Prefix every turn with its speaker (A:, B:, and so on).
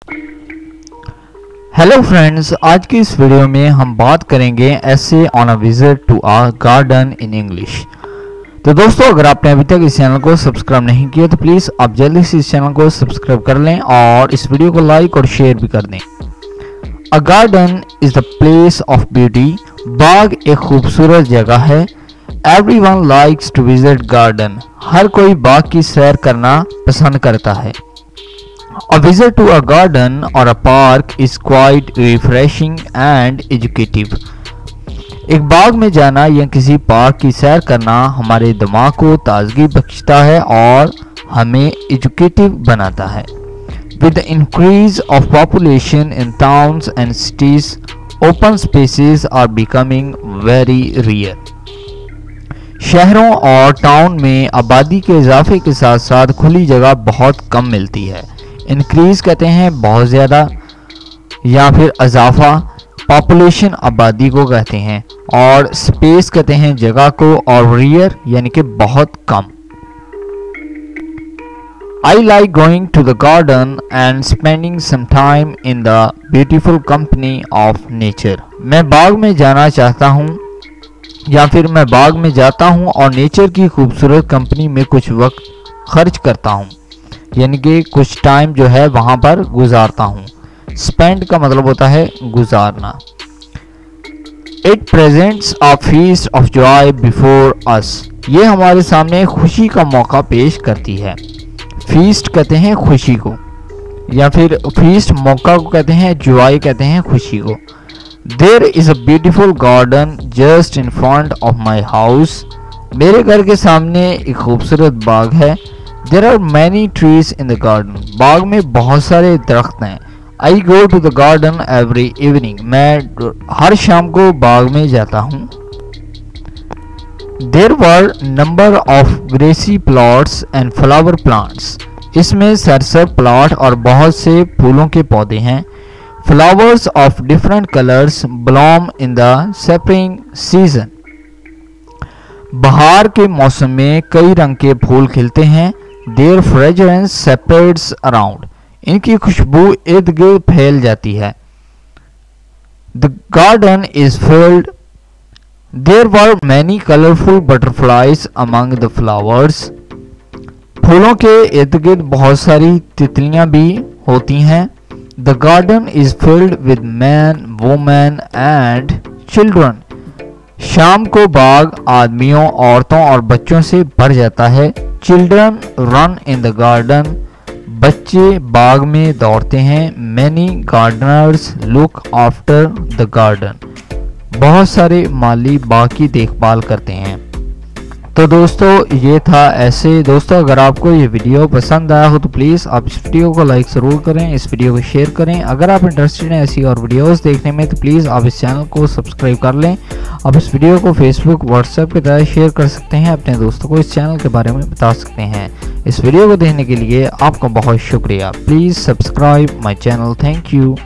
A: Hello friends, आज की इस वीडियो में हम बात करेंगे ऐसे on a visit to a garden in English. तो दोस्तों, अगर आपने अभी तक इस चैनल को सब्सक्राइब नहीं किया तो प्लीज़ आप जल्दी से इस चैनल को सब्सक्राइब कर लें और इस वीडियो को लाइक और शेयर भी कर दें। A garden is the place of beauty. बाग एक खूबसूरत जगह है। Everyone likes to visit garden. हर कोई बाग की सैर करना पसंद करता है। A visit to a garden or a park is quite refreshing and educative. एक बाग में जाना या किसी पार्क की सैर करना हमारे दिमाग को ताजगी बख्शता है और हमें एजुकेटिव बनाता है। With the increase of population in towns and cities, open spaces are becoming very rare. शहरों और टाउन में आबादी के इजाफे के साथ साथ खुली जगह बहुत कम मिलती है। इंक्रीज कहते हैं बहुत ज़्यादा या फिर इजाफा। पॉपुलेशन आबादी को कहते हैं और स्पेस कहते हैं जगह को, और रियर यानी कि बहुत कम। I like going to the garden and spending some time in the beautiful company of nature. मैं बाग में जाना चाहता हूँ या फिर मैं बाग में जाता हूँ और नेचर की खूबसूरत कंपनी में कुछ वक्त खर्च करता हूँ, यानी कि कुछ टाइम जो है वहाँ पर गुजारता हूँ। स्पेंड का मतलब होता है गुजारना। It presents a feast of Joy before us. ये हमारे सामने खुशी का मौका पेश करती है। फीस्ट कहते हैं खुशी को, या फिर फीस्ट मौका को कहते हैं, जॉय कहते हैं खुशी को। There is a beautiful garden just in front of my house. मेरे घर के सामने एक खूबसूरत बाग है। There are many trees in the garden. बाग में बहुत सारे दरख्त हैं। I go to the garden every evening. मैं हर शाम को बाग में जाता हूँ। There were number of grassy plots and flower plants. इसमें सरसर प्लॉट और बहुत से फूलों के पौधे हैं। Flowers of different colors bloom in the spring season. बहार के मौसम में कई रंग के फूल खिलते हैं। Their fragrance spreads around. इनकी खुशबू इर्द गिर्द फैल जाती है। The garden is filled. There were many colorful butterflies among the flowers. फूलों के इर्द गिर्द बहुत सारी तितलियां भी होती हैं। The garden is filled with men, women and children. शाम को बाग आदमियों, औरतों और बच्चों से भर जाता है। Children run in the garden. बच्चे बाग में दौड़ते हैं। Many Gardner's look after the garden. बहुत सारे माली बाग की देखभाल करते हैं। तो दोस्तों, ये था ऐसे। दोस्तों, अगर आपको ये वीडियो पसंद आया हो तो प्लीज़ आप इस वीडियो को लाइक ज़रूर करें, इस वीडियो को शेयर करें। अगर आप इंटरेस्टेड हैं ऐसी और वीडियोस देखने में तो प्लीज़ आप इस चैनल को सब्सक्राइब कर लें। आप इस वीडियो को फेसबुक, व्हाट्सएप के तरह शेयर कर सकते हैं। अपने दोस्तों को इस चैनल के बारे में बता सकते हैं। इस वीडियो को देखने के लिए आपका बहुत शुक्रिया। Please subscribe my channel. Thank you.